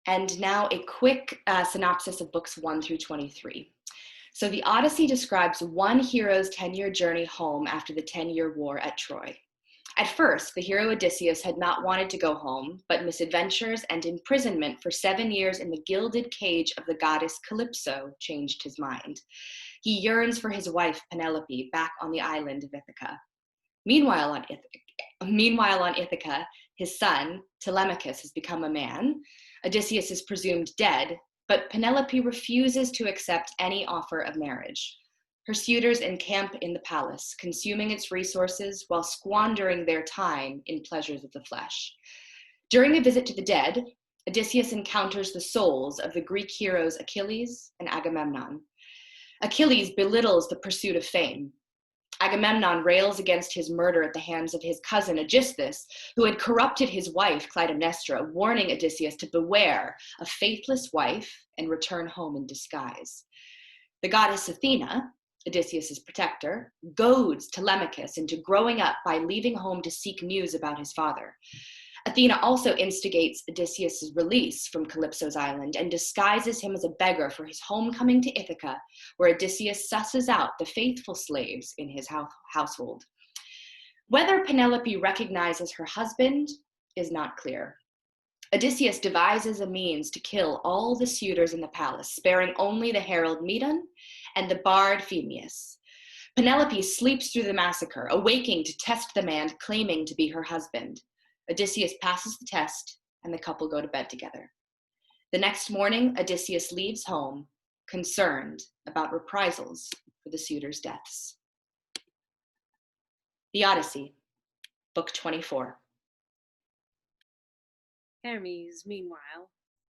And now a quick synopsis of books 1 through 23. So the Odyssey describes one hero's 10-year journey home after the 10-year war at Troy. At first, the hero Odysseus had not wanted to go home, but misadventures and imprisonment for 7 years in the gilded cage of the goddess Calypso changed his mind. He yearns for his wife Penelope back on the island of Ithaca. Meanwhile on Ithaca, his son, Telemachus, has become a man. Odysseus is presumed dead, but Penelope refuses to accept any offer of marriage. Her suitors encamp in the palace, consuming its resources while squandering their time in pleasures of the flesh. During a visit to the dead, Odysseus encounters the souls of the Greek heroes Achilles and Agamemnon. Achilles belittles the pursuit of fame. Agamemnon rails against his murder at the hands of his cousin Aegisthus, who had corrupted his wife Clytemnestra, warning Odysseus to beware a faithless wife and return home in disguise. The goddess Athena, Odysseus' protector, goads Telemachus into growing up by leaving home to seek news about his father. Athena also instigates Odysseus' release from Calypso's island and disguises him as a beggar for his homecoming to Ithaca, where Odysseus susses out the faithful slaves in his household. Whether Penelope recognizes her husband is not clear. Odysseus devises a means to kill all the suitors in the palace, sparing only the herald Medon and the bard Phemius. Penelope sleeps through the massacre, awaking to test the man claiming to be her husband. Odysseus passes the test, and the couple go to bed together. The next morning, Odysseus leaves home, concerned about reprisals for the suitors' deaths. The Odyssey, Book 24. Hermes, meanwhile,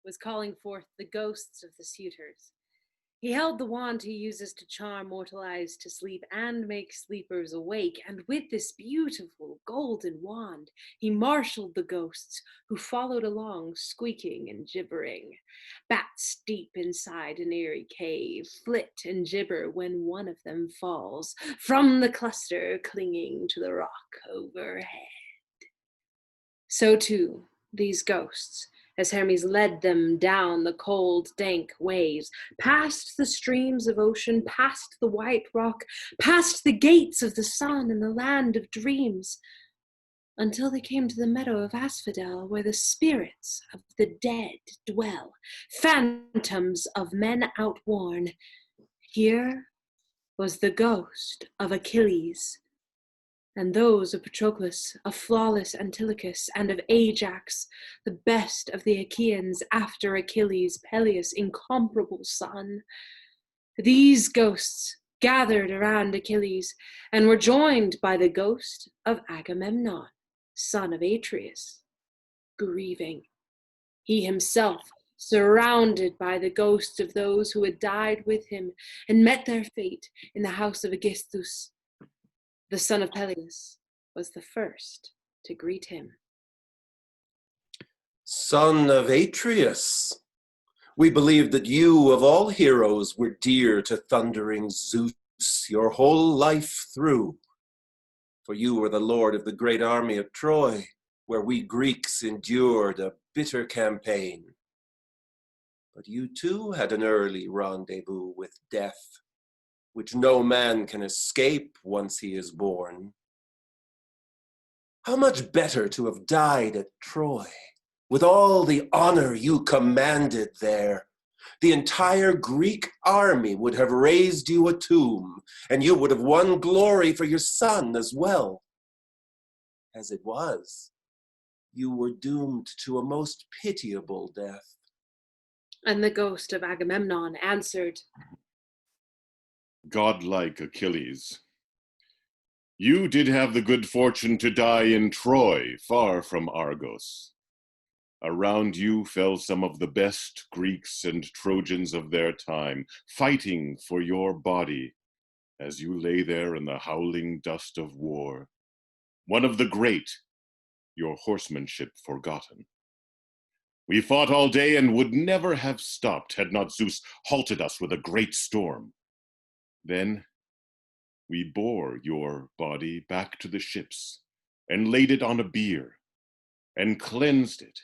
was calling forth the ghosts of the suitors. He held the wand he uses to charm mortal eyes to sleep and make sleepers awake, and with this beautiful golden wand, he marshaled the ghosts, who followed along, squeaking and gibbering. Bats deep inside an eerie cave flit and gibber when one of them falls from the cluster clinging to the rock overhead. So too, these ghosts, as Hermes led them down the cold, dank ways, past the streams of ocean, past the white rock, past the gates of the sun and the land of dreams, until they came to the meadow of Asphodel, where the spirits of the dead dwell, phantoms of men outworn. Here was the ghost of Achilles, and those of Patroclus, of flawless Antilochus, and of Ajax, the best of the Achaeans after Achilles, Peleus' incomparable son. These ghosts gathered around Achilles and were joined by the ghost of Agamemnon, son of Atreus, grieving. He himself, surrounded by the ghosts of those who had died with him and met their fate in the house of Aegisthus, the son of Peleus, was the first to greet him. Son of Atreus, we believe that you of all heroes were dear to thundering Zeus your whole life through. For you were the lord of the great army of Troy, where we Greeks endured a bitter campaign. But you too had an early rendezvous with death, which no man can escape once he is born. How much better to have died at Troy, with all the honor you commanded there. The entire Greek army would have raised you a tomb, and you would have won glory for your son as well. As it was, you were doomed to a most pitiable death. And the ghost of Agamemnon answered, Godlike Achilles, you did have the good fortune to die in Troy, far from Argos. Around you fell some of the best Greeks and Trojans of their time, fighting for your body as you lay there in the howling dust of war. One of the great, your horsemanship forgotten. We fought all day and would never have stopped had not Zeus halted us with a great storm. Then we bore your body back to the ships and laid it on a bier and cleansed it.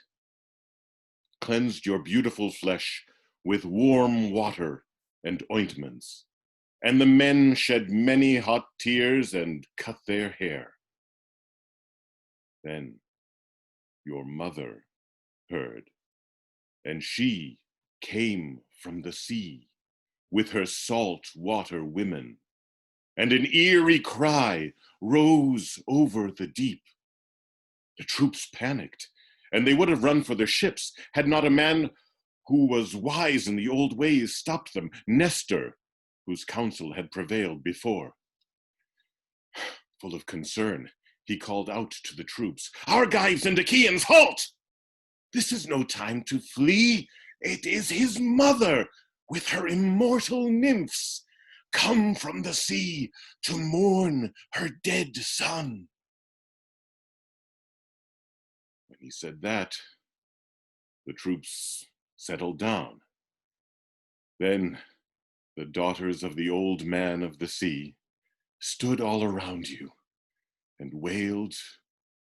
cleansed your beautiful flesh with warm water and ointments, and the men shed many hot tears and cut their hair. Then your mother heard, and she came from the sea with her salt water women, and an eerie cry rose over the deep. The troops panicked, and they would have run for their ships had not a man who was wise in the old ways stopped them, Nestor, whose counsel had prevailed before. Full of concern, he called out to the troops, "Argives and Achaeans, halt! This is no time to flee. It is his mother with her immortal nymphs, come from the sea to mourn her dead son." When he said that, the troops settled down. Then the daughters of the old man of the sea stood all around you and wailed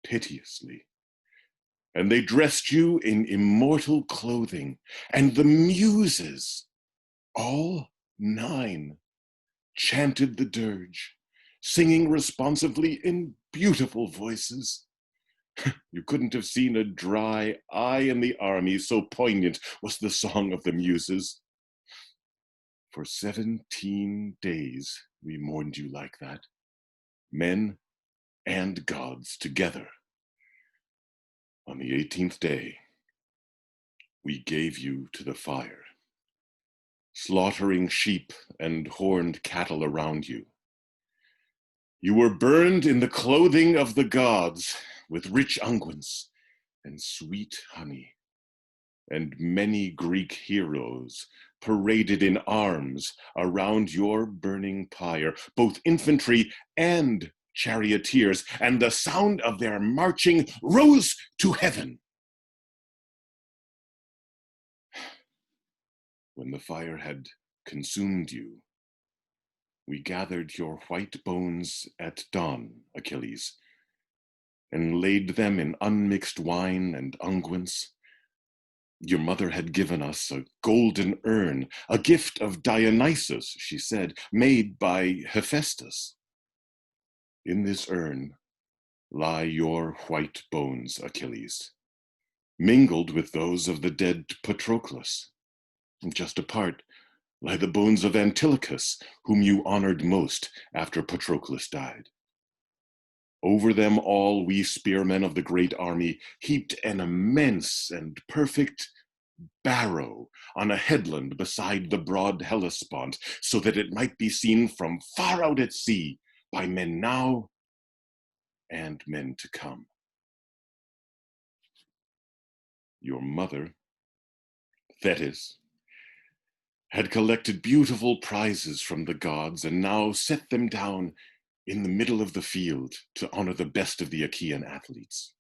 piteously. And they dressed you in immortal clothing, and the muses, all 9, chanted the dirge, singing responsively in beautiful voices. You couldn't have seen a dry eye in the army, so poignant was the song of the muses. For 17 days we mourned you like that, men and gods together. On the 18th day, we gave you to the fire, slaughtering sheep and horned cattle around you. You were burned in the clothing of the gods, with rich unguents and sweet honey, and many Greek heroes paraded in arms around your burning pyre, both infantry and charioteers, and the sound of their marching rose to heaven. When the fire had consumed you, we gathered your white bones at dawn, Achilles, and laid them in unmixed wine and unguents. Your mother had given us a golden urn, a gift of Dionysus, she said, made by Hephaestus. In this urn lie your white bones, Achilles, mingled with those of the dead Patroclus. And just apart lie the bones of Antilochus, whom you honored most after Patroclus died. Over them all, we spearmen of the great army heaped an immense and perfect barrow on a headland beside the broad Hellespont, so that it might be seen from far out at sea by men now and men to come. Your mother, Thetis, had collected beautiful prizes from the gods and now set them down in the middle of the field to honor the best of the Achaean athletes.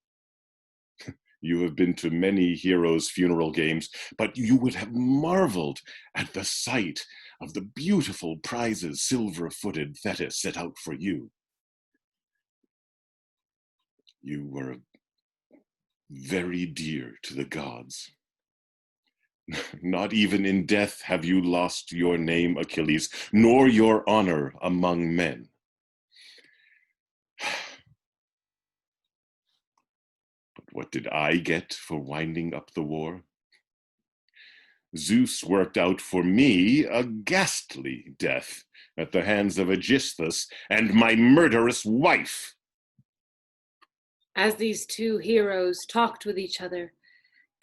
You have been to many heroes' funeral games, but you would have marveled at the sight of the beautiful prizes silver-footed Thetis set out for you. You were very dear to the gods. Not even in death have you lost your name, Achilles, nor your honor among men. But what did I get for winding up the war? Zeus worked out for me a ghastly death at the hands of Aegisthus and my murderous wife. As these two heroes talked with each other,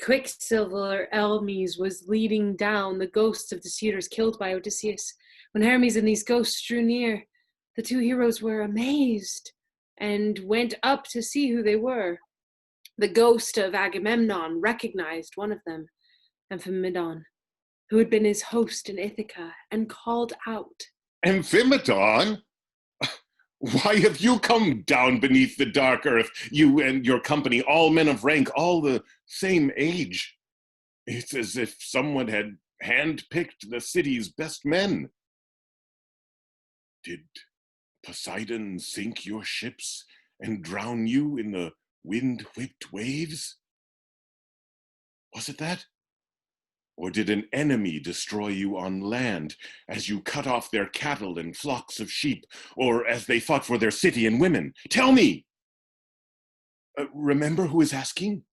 Quicksilver Hermes was leading down the ghosts of the suitors killed by Odysseus. When Hermes and these ghosts drew near, the two heroes were amazed and went up to see who they were. The ghost of Agamemnon recognized one of them, Amphimedon, who had been his host in Ithaca, and called out, Amphimedon? Why have you come down beneath the dark earth, you and your company, all men of rank, all the same age? It's as if someone had handpicked the city's best men. Did Poseidon sink your ships and drown you in the wind-whipped waves? Was it that? Or did an enemy destroy you on land as you cut off their cattle and flocks of sheep, or as they fought for their city and women? Tell me! Remember who is asking?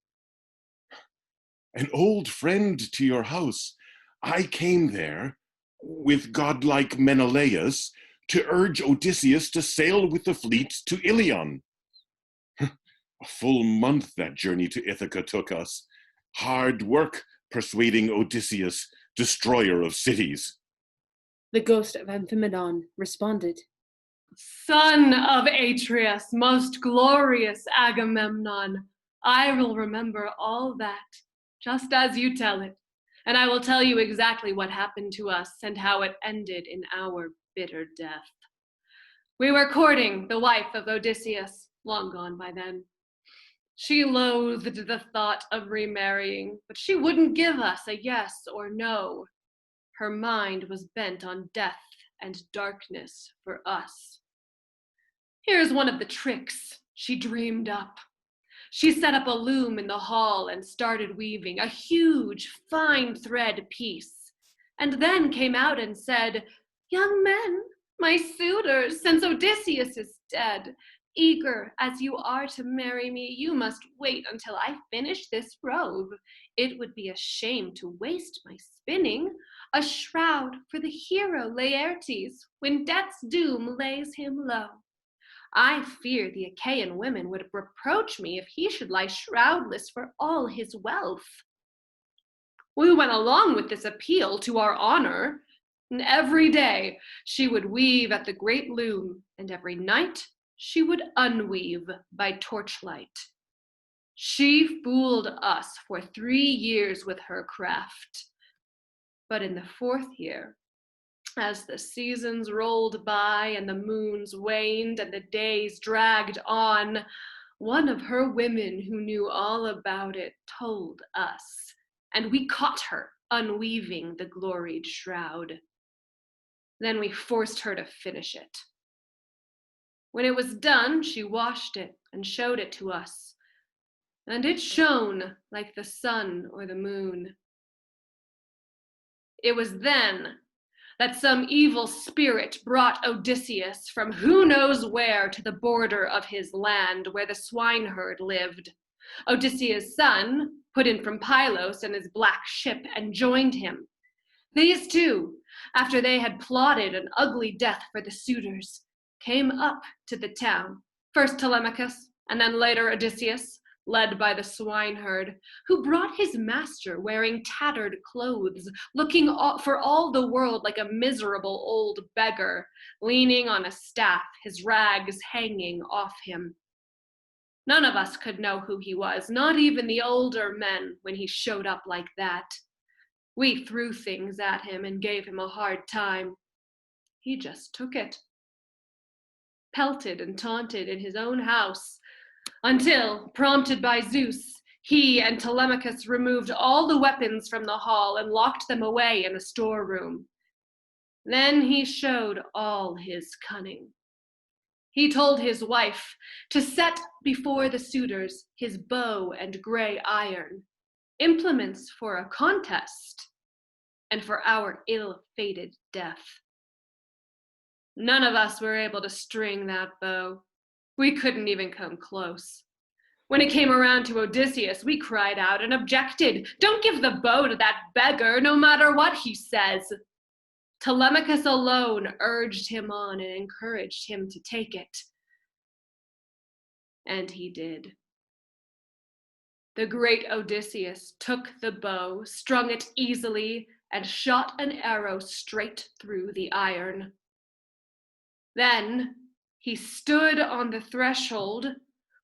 An old friend to your house. I came there with godlike Menelaus to urge Odysseus to sail with the fleet to Ilion. A full month that journey to Ithaca took us. Hard work persuading Odysseus, destroyer of cities. The ghost of Amphimedon responded. Son of Atreus, most glorious Agamemnon, I will remember all that, just as you tell it, and I will tell you exactly what happened to us and how it ended in our bitter death. We were courting the wife of Odysseus, long gone by then. She loathed the thought of remarrying, but she wouldn't give us a yes or no. Her mind was bent on death and darkness for us. Here's one of the tricks she dreamed up. She set up a loom in the hall and started weaving a huge, fine thread piece, and then came out and said, "Young men, my suitors, since Odysseus is dead, eager as you are to marry me, you must wait until I finish this robe. It would be a shame to waste my spinning, a shroud for the hero Laertes when death's doom lays him low. I fear the Achaean women would reproach me if he should lie shroudless for all his wealth." We went along with this appeal to our honor, and every day she would weave at the great loom, and every night she would unweave by torchlight. She fooled us for 3 years with her craft. But in the 4th year, as the seasons rolled by and the moons waned and the days dragged on, one of her women who knew all about it told us, and we caught her unweaving the gloried shroud. Then we forced her to finish it. When it was done, she washed it and showed it to us, and it shone like the sun or the moon. It was then that some evil spirit brought Odysseus from who knows where to the border of his land where the swineherd lived. Odysseus' son put in from Pylos and his black ship and joined him. These two, after they had plotted an ugly death for the suitors, came up to the town, first Telemachus, and then later Odysseus, led by the swineherd, who brought his master wearing tattered clothes, looking for all the world like a miserable old beggar, leaning on a staff, his rags hanging off him. None of us could know who he was, not even the older men, when he showed up like that. We threw things at him and gave him a hard time. He just took it. Pelted and taunted in his own house, until, prompted by Zeus, he and Telemachus removed all the weapons from the hall and locked them away in a storeroom. Then he showed all his cunning. He told his wife to set before the suitors his bow and gray iron, implements for a contest and for our ill-fated death. None of us were able to string that bow. We couldn't even come close. When it came around to Odysseus, we cried out and objected. "Don't give the bow to that beggar, no matter what he says." Telemachus alone urged him on and encouraged him to take it. And he did. The great Odysseus took the bow, strung it easily, and shot an arrow straight through the iron. Then he stood on the threshold,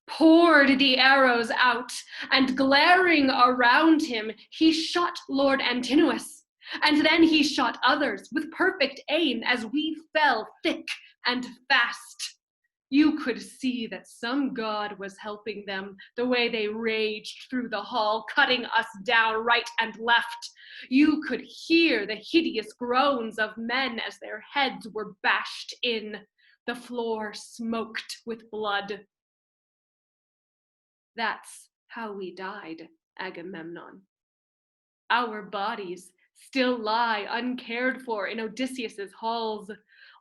poured the arrows out, and glaring around him, he shot Lord Antinous. And then he shot others with perfect aim as we fell thick and fast. You could see that some god was helping them, the way they raged through the hall, cutting us down right and left. You could hear the hideous groans of men as their heads were bashed in. The floor smoked with blood. That's how we died, Agamemnon. Our bodies still lie uncared for in Odysseus's halls.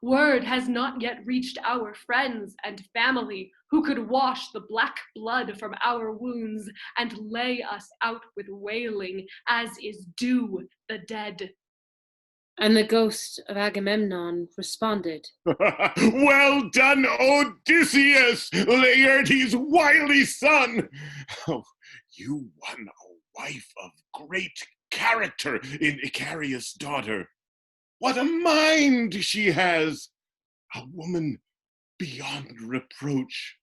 Word has not yet reached our friends and family who could wash the black blood from our wounds and lay us out with wailing, as is due the dead. And the ghost of Agamemnon responded, Well done, Odysseus, Laertes' wily son! Oh, you won a wife of great character in Icarius' daughter. What a mind she has! A woman beyond reproach.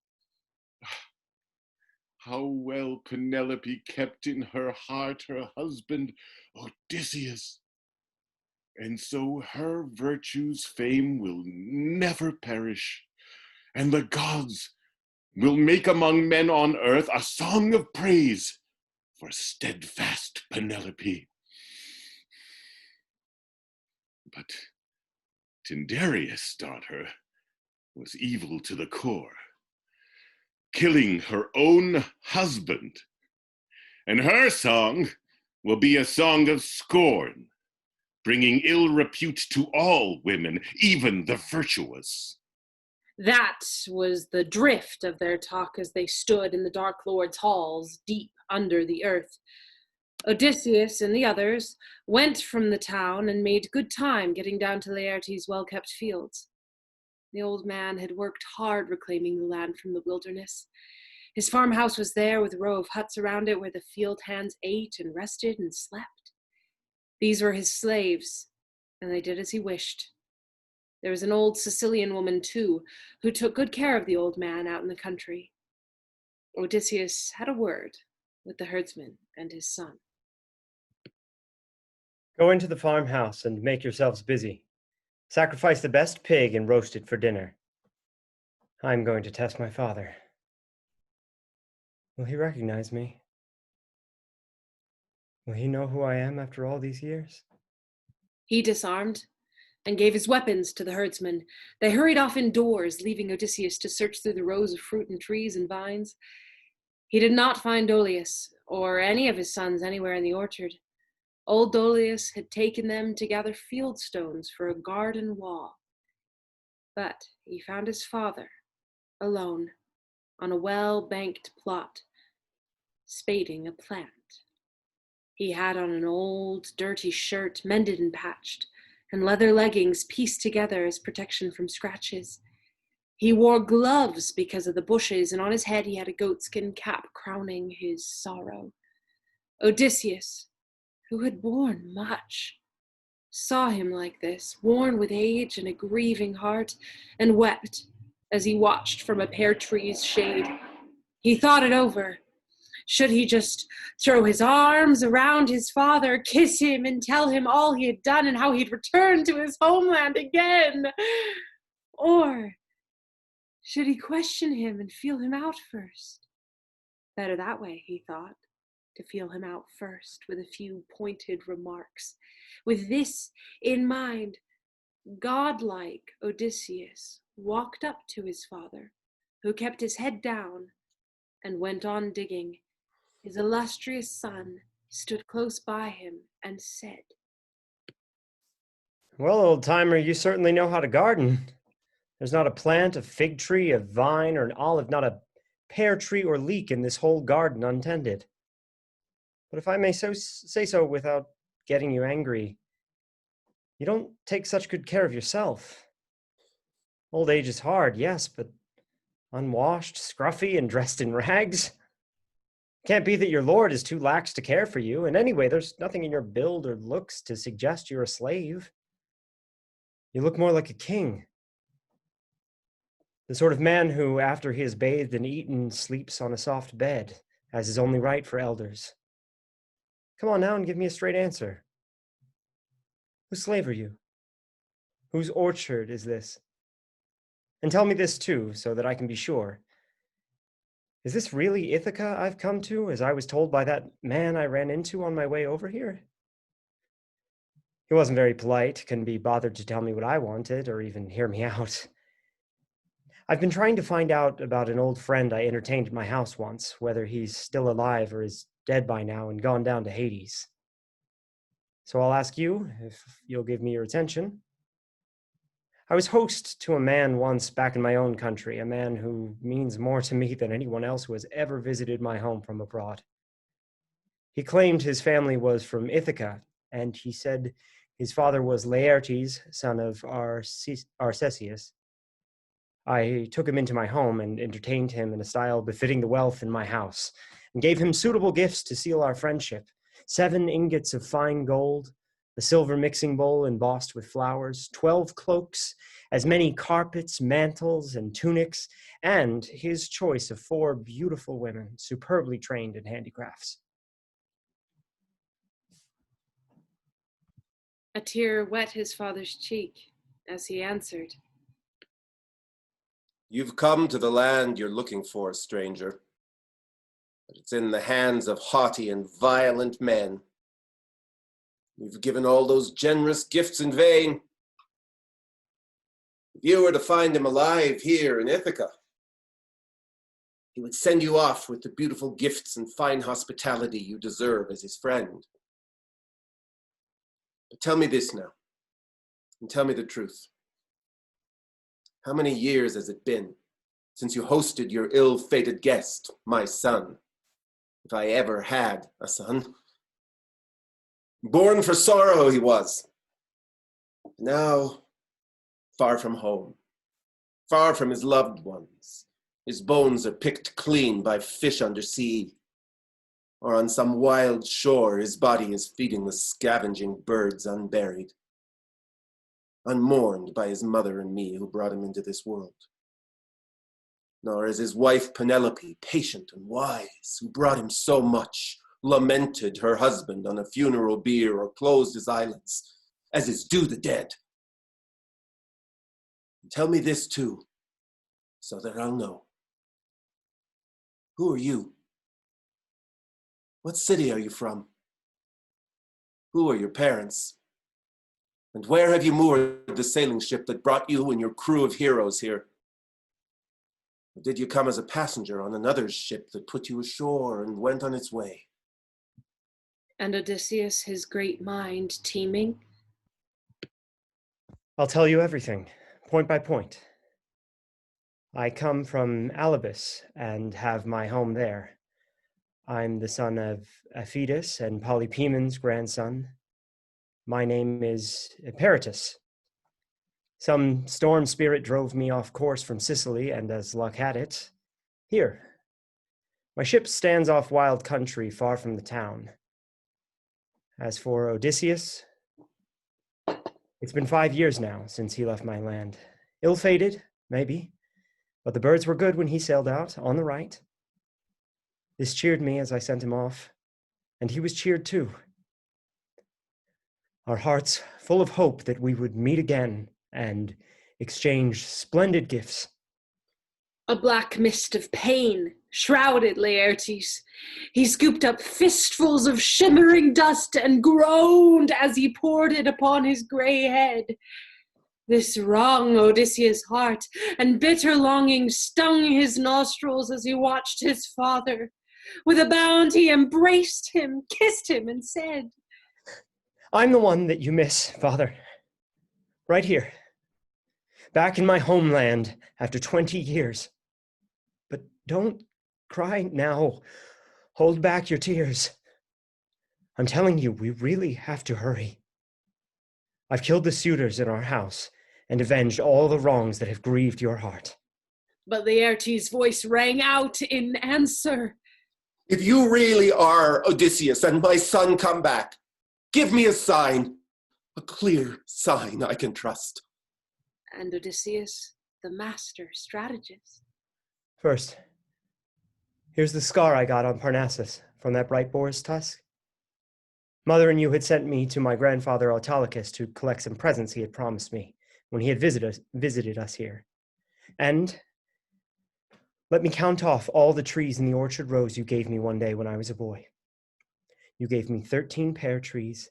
How well Penelope kept in her heart her husband, Odysseus. And so her virtue's fame will never perish, and the gods will make among men on earth a song of praise for steadfast Penelope. But Tyndareus' daughter was evil to the core, killing her own husband, and her song will be a song of scorn, bringing ill repute to all women, even the virtuous. That was the drift of their talk as they stood in the Dark Lord's halls, deep under the earth. Odysseus and the others went from the town and made good time getting down to Laertes' well-kept fields. The old man had worked hard reclaiming the land from the wilderness. His farmhouse was there with a row of huts around it where the field hands ate and rested and slept. These were his slaves, and they did as he wished. There was an old Sicilian woman, too, who took good care of the old man out in the country. Odysseus had a word with the herdsman and his son. Go into the farmhouse and make yourselves busy. Sacrifice the best pig and roast it for dinner. I'm going to test my father. Will he recognize me? Will he know who I am after all these years? He disarmed and gave his weapons to the herdsmen. They hurried off indoors, leaving Odysseus to search through the rows of fruit and trees and vines. He did not find Dolius or any of his sons anywhere in the orchard. Old Dolius had taken them to gather field stones for a garden wall. But he found his father, alone, on a well-banked plot, spading a plant. He had on an old, dirty shirt, mended and patched, and leather leggings pieced together as protection from scratches. He wore gloves because of the bushes, and on his head he had a goatskin cap crowning his sorrow. Odysseus, who had borne much, saw him like this, worn with age and a grieving heart, and wept as he watched from a pear tree's shade. He thought it over. Should he just throw his arms around his father, kiss him, and tell him all he had done and how he'd returned to his homeland again? Or should he question him and feel him out first? Better that way, he thought, to feel him out first with a few pointed remarks. With this in mind, godlike Odysseus walked up to his father, who kept his head down and went on digging. His illustrious son stood close by him and said, Well, old-timer, you certainly know how to garden. There's not a plant, a fig tree, a vine, or an olive, not a pear tree or leek in this whole garden untended. But if I may say so without getting you angry, you don't take such good care of yourself. Old age is hard, yes, but unwashed, scruffy, and dressed in rags? Can't be that your lord is too lax to care for you, and anyway, there's nothing in your build or looks to suggest you're a slave. You look more like a king. The sort of man who, after he has bathed and eaten, sleeps on a soft bed, as is only right for elders. Come on now and give me a straight answer. Whose slave are you? Whose orchard is this? And tell me this too, so that I can be sure. Is this really Ithaca I've come to, as I was told by that man I ran into on my way over here? He wasn't very polite, couldn't be bothered to tell me what I wanted, or even hear me out. I've been trying to find out about an old friend I entertained at my house once, whether he's still alive or is dead by now and gone down to Hades. So I'll ask you, if you'll give me your attention. I was host to a man once back in my own country, a man who means more to me than anyone else who has ever visited my home from abroad. He claimed his family was from Ithaca, and he said his father was Laertes, son of Arcesius. I took him into my home and entertained him in a style befitting the wealth in my house, and gave him suitable gifts to seal our friendship: 7 ingots of fine gold, the silver mixing bowl embossed with flowers, 12 cloaks, as many carpets, mantles, and tunics, and his choice of 4 beautiful women, superbly trained in handicrafts. A tear wet his father's cheek as he answered. You've come to the land you're looking for, stranger. But it's in the hands of haughty and violent men. You've given all those generous gifts in vain. If you were to find him alive here in Ithaca, he would send you off with the beautiful gifts and fine hospitality you deserve as his friend. But tell me this now, and tell me the truth. How many years has it been since you hosted your ill-fated guest, my son, if I ever had a son? Born for sorrow he was. Now, far from home, far from his loved ones, his bones are picked clean by fish undersea, or on some wild shore his body is feeding the scavenging birds unburied, unmourned by his mother and me who brought him into this world. Nor is his wife Penelope, patient and wise, who brought him so much, lamented her husband on a funeral bier or closed his eyelids, as is due the dead. And tell me this too, so that I'll know. Who are you? What city are you from? Who are your parents? And where have you moored the sailing ship that brought you and your crew of heroes here? Or did you come as a passenger on another's ship that put you ashore and went on its way? And Odysseus, his great mind teeming? I'll tell you everything, point by point. I come from Alybus and have my home there. I'm the son of Aphidas and Polypoemon's grandson. My name is Eperitus. Some storm spirit drove me off course from Sicily, and as luck had it, here. My ship stands off wild country far from the town. As for Odysseus, it's been 5 years now since he left my land. Ill-fated, maybe, but the birds were good when he sailed out, on the right. This cheered me as I sent him off, and he was cheered too. Our hearts full of hope that we would meet again and exchange splendid gifts. A black mist of pain shrouded Laertes. He scooped up fistfuls of shimmering dust and groaned as he poured it upon his gray head. This wrung Odysseus' heart, and bitter longing stung his nostrils as he watched his father. With a bound he embraced him, kissed him, and said, I'm the one that you miss, Father. Right here. Back in my homeland after 20 years. But don't cry now. Hold back your tears. I'm telling you, we really have to hurry. I've killed the suitors in our house and avenged all the wrongs that have grieved your heart. But Laertes' voice rang out in answer. If you really are Odysseus and my son come back, give me a sign, a clear sign I can trust. And Odysseus, the master strategist. First, here's the scar I got on Parnassus from that bright boar's tusk. Mother and you had sent me to my grandfather Autolycus to collect some presents he had promised me when he had visited us here. And let me count off all the trees in the orchard rows you gave me one day when I was a boy. You gave me 13 pear trees,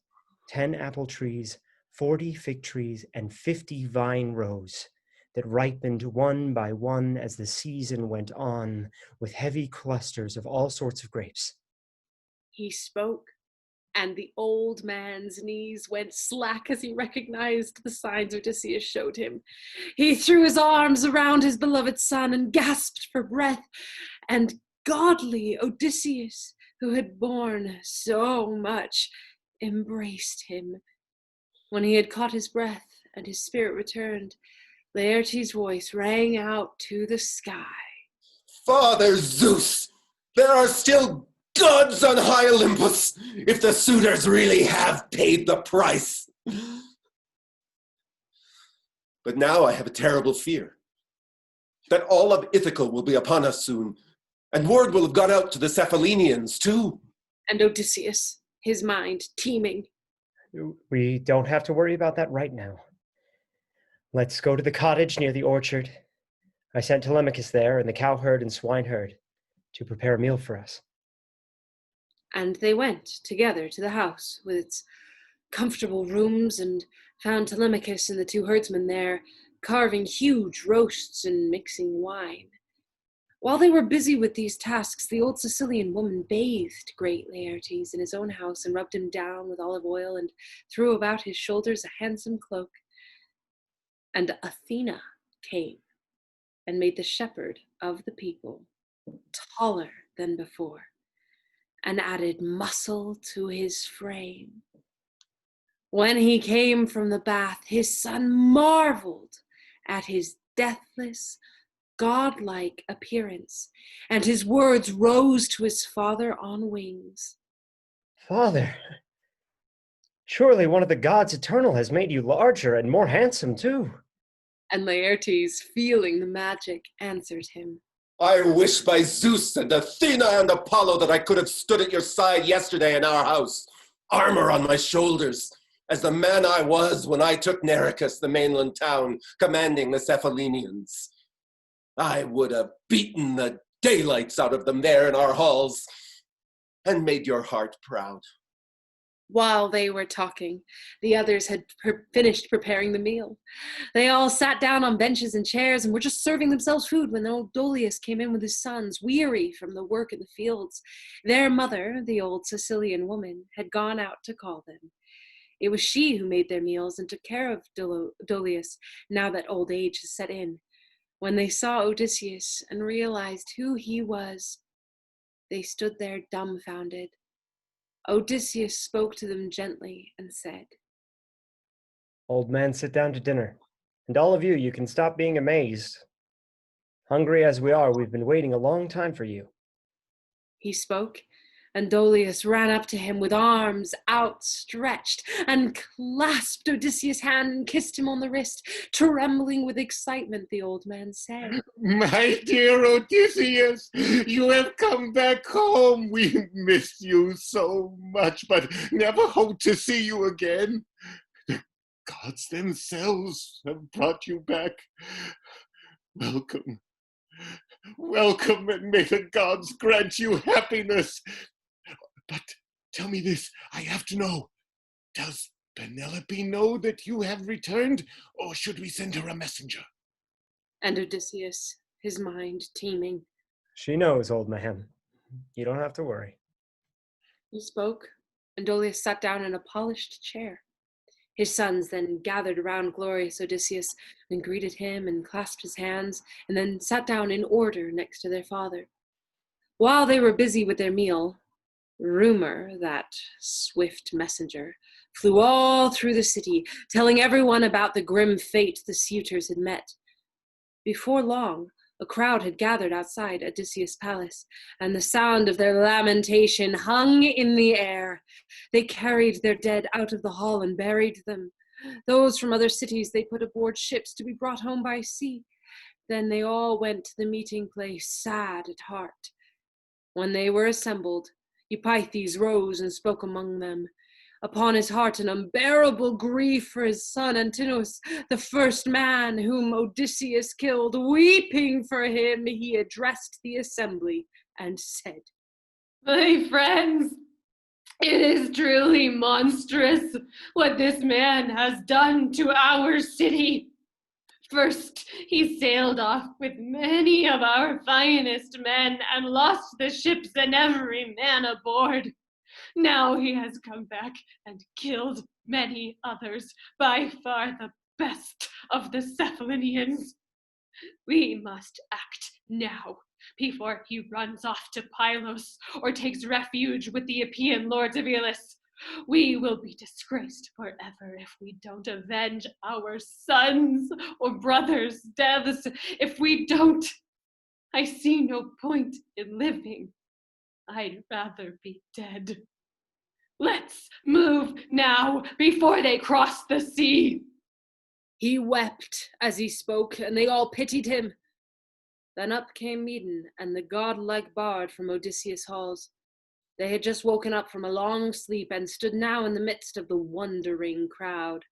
10 apple trees, 40 fig trees, and 50 vine rows that ripened one by one as the season went on with heavy clusters of all sorts of grapes. He spoke, And the old man's knees went slack as he recognized the signs Odysseus showed him. He threw his arms around his beloved son and gasped for breath. And godly Odysseus, who had borne so much, embraced him. When he had caught his breath and his spirit returned, Laertes' voice rang out to the sky. Father Zeus, there are still gods on high Olympus, if the suitors really have paid the price. But now I have a terrible fear that all of Ithaca will be upon us soon, and word will have gone out to the Cephallenians too. And Odysseus, his mind teeming. We don't have to worry about that right now. Let's go to the cottage near the orchard. I sent Telemachus there and the cowherd and swineherd to prepare a meal for us. And they went together to the house with its comfortable rooms and found Telemachus and the two herdsmen there carving huge roasts and mixing wine. While they were busy with these tasks, the old Sicilian woman bathed great Laertes in his own house and rubbed him down with olive oil and threw about his shoulders a handsome cloak. And Athena came and made the shepherd of the people taller than before, and added muscle to his frame. When he came from the bath, his son marveled at his deathless, godlike appearance, and his words rose to his father on wings. Father, surely one of the gods eternal has made you larger and more handsome too. And Laertes, feeling the magic, answered him. I wish by Zeus and Athena and Apollo that I could have stood at your side yesterday in our house, armor on my shoulders, as the man I was when I took Nericus, the mainland town, commanding the Cephallenians. I would have beaten the daylights out of them there in our halls and made your heart proud. While they were talking, the others had finished preparing the meal. They all sat down on benches and chairs and were just serving themselves food when old Dolius came in with his sons, weary from the work in the fields. Their mother, the old Sicilian woman, had gone out to call them. It was she who made their meals and took care of Dolius, now that old age had set in. When they saw Odysseus and realized who he was, they stood there dumbfounded. Odysseus spoke to them gently and said, Old man, sit down to dinner. And all of you, you can stop being amazed. Hungry as we are, we've been waiting a long time for you. He spoke, and Dolius ran up to him with arms outstretched and clasped Odysseus' hand and kissed him on the wrist. Trembling with excitement, the old man said, My dear Odysseus, you have come back home. We missed you so much, but never hoped to see you again. The gods themselves have brought you back. Welcome. Welcome, and may the gods grant you happiness. But tell me this, I have to know. Does Penelope know that you have returned, or should we send her a messenger? And Odysseus, his mind teeming. She knows, old man. You don't have to worry. He spoke, and Dolius sat down in a polished chair. His sons then gathered around glorious Odysseus and greeted him and clasped his hands, and then sat down in order next to their father. While they were busy with their meal, rumor, that swift messenger, flew all through the city, telling everyone about the grim fate the suitors had met. Before long, a crowd had gathered outside Odysseus' palace, and the sound of their lamentation hung in the air. They carried their dead out of the hall and buried them. Those from other cities they put aboard ships to be brought home by sea. Then they all went to the meeting place, sad at heart. When they were assembled, Eupeithes rose and spoke among them. Upon his heart an unbearable grief for his son Antinous, the first man whom Odysseus killed. Weeping for him, he addressed the assembly and said, My friends, it is truly monstrous what this man has done to our city. First, he sailed off with many of our finest men and lost the ships and every man aboard. Now he has come back and killed many others, by far the best of the Cephalonians. We must act now, before he runs off to Pylos or takes refuge with the Epean lords of Elis. We will be disgraced forever if we don't avenge our sons' or brothers' deaths. If we don't, I see no point in living. I'd rather be dead. Let's move now before they cross the sea. He wept as he spoke, and they all pitied him. Then up came Medon and the godlike bard from Odysseus' halls. They had just woken up from a long sleep and stood now in the midst of the wondering crowd.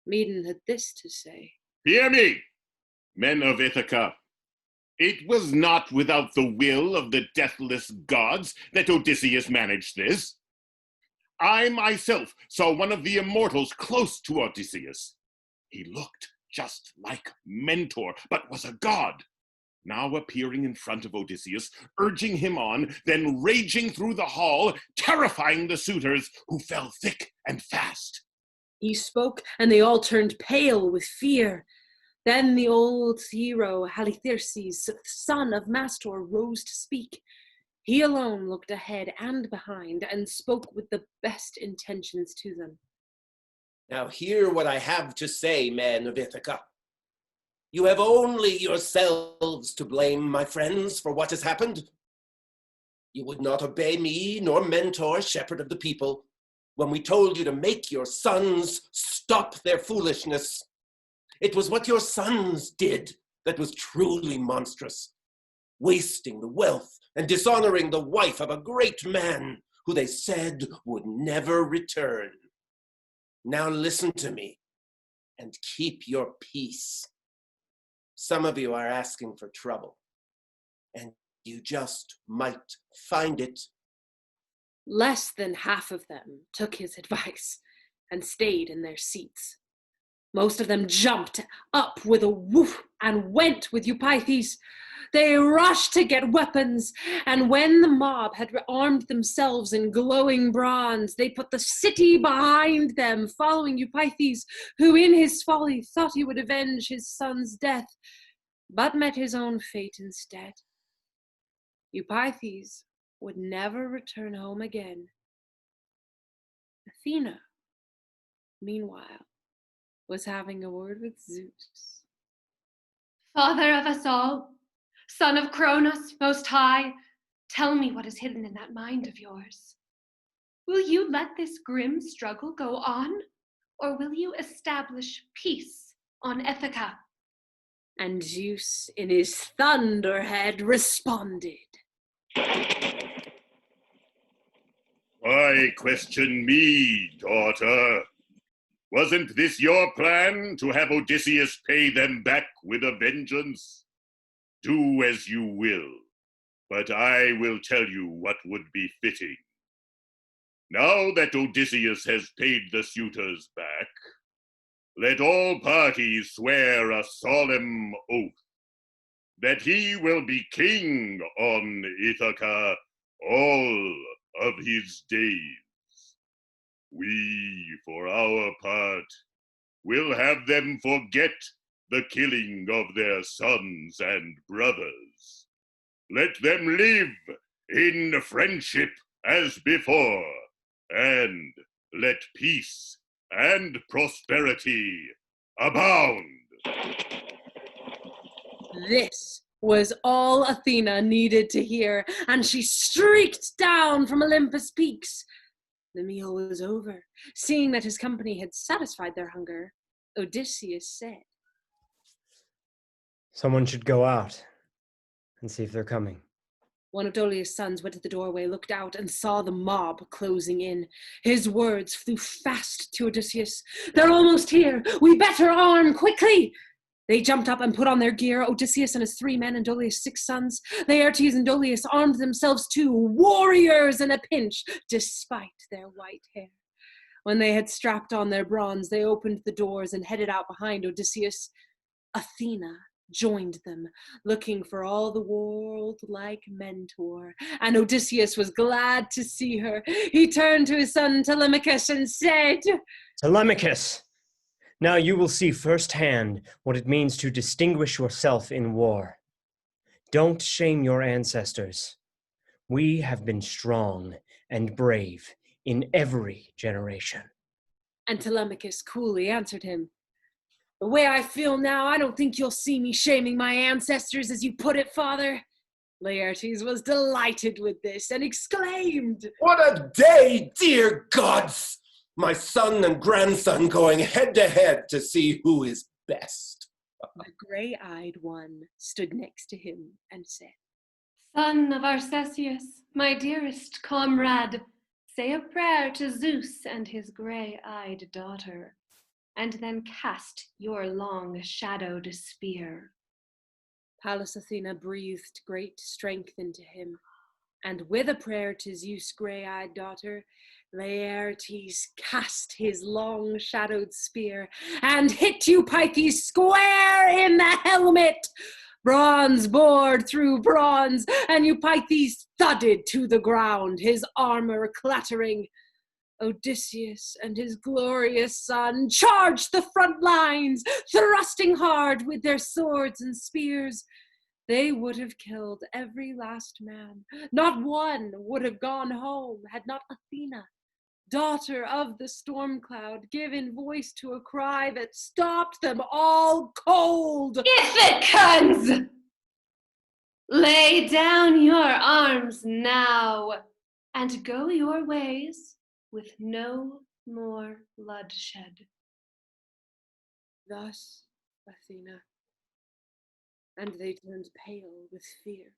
Medon had this to say. Hear me, men of Ithaca. It was not without the will of the deathless gods that Odysseus managed this. I myself saw one of the immortals close to Odysseus. He looked just like Mentor, but was a god, now appearing in front of Odysseus, urging him on, then raging through the hall, terrifying the suitors, who fell thick and fast. He spoke, and they all turned pale with fear. Then the old hero, Halitherses, son of Mastor, rose to speak. He alone looked ahead and behind, and spoke with the best intentions to them. Now hear what I have to say, men of Ithaca. You have only yourselves to blame, my friends, for what has happened. You would not obey me, nor Mentor, shepherd of the people, when we told you to make your sons stop their foolishness. It was what your sons did that was truly monstrous, wasting the wealth and dishonoring the wife of a great man who they said would never return. Now listen to me and keep your peace. Some of you are asking for trouble, and you just might find it. Less than half of them took his advice and stayed in their seats. Most of them jumped up with a woof and went with Eupeithes. They rushed to get weapons, and when the mob had armed themselves in glowing bronze, they put the city behind them, following Eupeithes, who in his folly thought he would avenge his son's death, but met his own fate instead. Eupeithes would never return home again. Athena, meanwhile, was having a word with Zeus. Father of us all, son of Kronos, most high, tell me what is hidden in that mind of yours. Will you let this grim struggle go on, or will you establish peace on Ithaca? And Zeus, in his thunderhead, responded. Why question me, daughter? Wasn't this your plan, to have Odysseus pay them back with a vengeance? Do as you will, but I will tell you what would be fitting. Now that Odysseus has paid the suitors back, let all parties swear a solemn oath that he will be king on Ithaca all of his days. We, for our part, will have them forget the killing of their sons and brothers. Let them live in friendship as before, and let peace and prosperity abound. This was all Athena needed to hear, and she streaked down from Olympus' peaks. The meal was over. Seeing that his company had satisfied their hunger, Odysseus said, Someone should go out and see if they're coming. One of Dolius' sons went to the doorway, looked out, and saw the mob closing in. His words flew fast to Odysseus. They're almost here. We better arm quickly. They jumped up and put on their gear. Odysseus and his 3 men and Dolius' 6 sons. Laertes and Dolius armed themselves too, warriors in a pinch, despite their white hair. When they had strapped on their bronze, they opened the doors and headed out behind Odysseus. Athena joined them, looking for all the world like Mentor. And Odysseus was glad to see her. He turned to his son Telemachus and said, Telemachus, now you will see firsthand what it means to distinguish yourself in war. Don't shame your ancestors. We have been strong and brave in every generation. And Telemachus coolly answered him, the way I feel now, I don't think you'll see me shaming my ancestors, as you put it, father. Laertes was delighted with this and exclaimed, What a day, dear gods! My son and grandson going head to head to see who is best. The gray-eyed one stood next to him and said, Son of Arcesius, my dearest comrade, say a prayer to Zeus and his gray-eyed daughter, and then cast your long-shadowed spear. Pallas Athena breathed great strength into him, and with a prayer to Zeus' gray-eyed daughter, Laertes cast his long-shadowed spear and hit Eupeithes square in the helmet. Bronze bored through bronze, and Eupeithes thudded to the ground, his armor clattering. Odysseus and his glorious son charged the front lines, thrusting hard with their swords and spears. They would have killed every last man. Not one would have gone home had not Athena, daughter of the storm cloud, given voice to a cry that stopped them all cold. Ithacans! Lay down your arms now, and go your ways with no more bloodshed. Thus, Athena, and they turned pale with fear.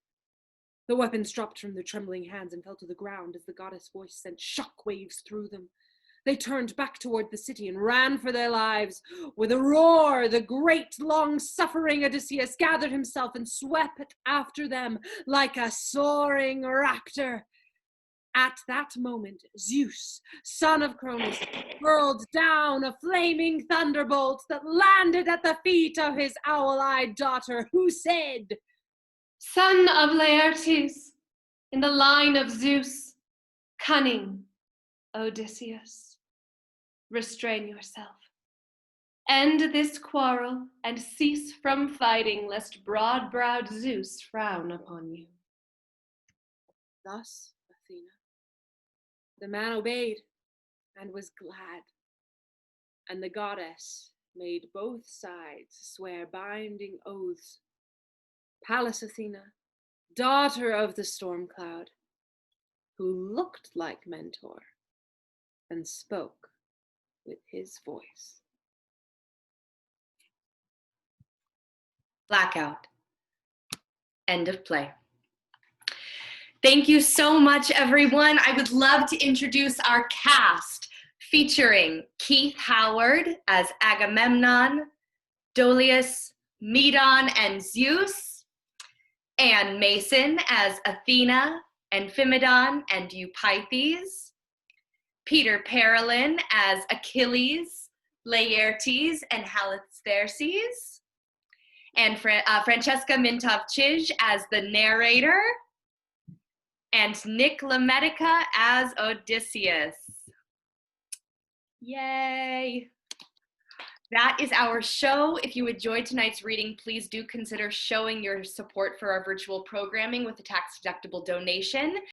The weapons dropped from their trembling hands and fell to the ground as the goddess' voice sent shock waves through them. They turned back toward the city and ran for their lives. With a roar, the great, long-suffering Odysseus gathered himself and swept after them like a soaring raptor. At that moment, Zeus, son of Cronus, hurled down a flaming thunderbolt that landed at the feet of his owl-eyed daughter, who said, Son of Laertes, in the line of Zeus, cunning Odysseus, restrain yourself. End this quarrel and cease from fighting, lest broad-browed Zeus frown upon you. Thus, Athena, the man obeyed and was glad, and the goddess made both sides swear binding oaths. Pallas Athena, daughter of the storm cloud, who looked like Mentor and spoke with his voice. Blackout. End of play. Thank you so much, everyone. I would love to introduce our cast, featuring Keith Howard as Agamemnon, Dolius, Medon, and Zeus, Anne Mason as Athena, Amphimedon, and Eupeithes, Peter Parolin as Achilles, Laertes, and Halitherses, and Francesca Mintov-Chij as the narrator, and Nick Lamedica as Odysseus. Yay! That is our show. If you enjoyed tonight's reading, please do consider showing your support for our virtual programming with a tax-deductible donation.